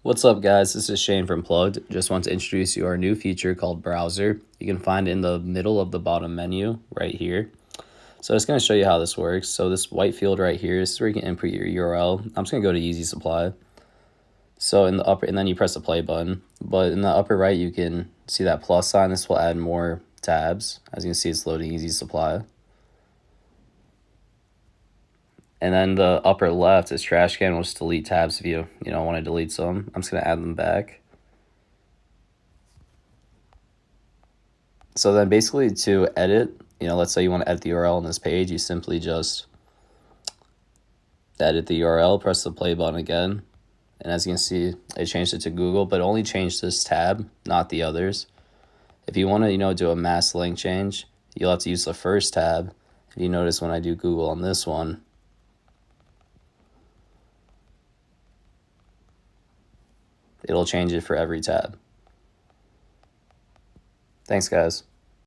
What's up, guys? This is Shane from Plugged. Just want to introduce you to our new feature called Browser. You can find it in the middle of the bottom menu right here. So it's going to show you how this works. So this white field right here is where you can input your URL. I'm just going to go to Easy Supply. So in the upper, and then you press the play button. But in the upper right, you can see that plus sign. This will add more tabs. As you can see, it's loading Easy Supply. And then the upper left is trash can. We'll just delete tabs if you want to delete some. I'm just going to add them back. So then basically to edit, let's say you want to edit the URL on this page, you simply just edit the URL, press the play button again. And as you can see, I changed it to Google, but only changed this tab, not the others. If you want to, do a mass link change, you'll have to use the first tab. If you notice when I do Google on this one, it'll change it for every tab. Thanks, guys.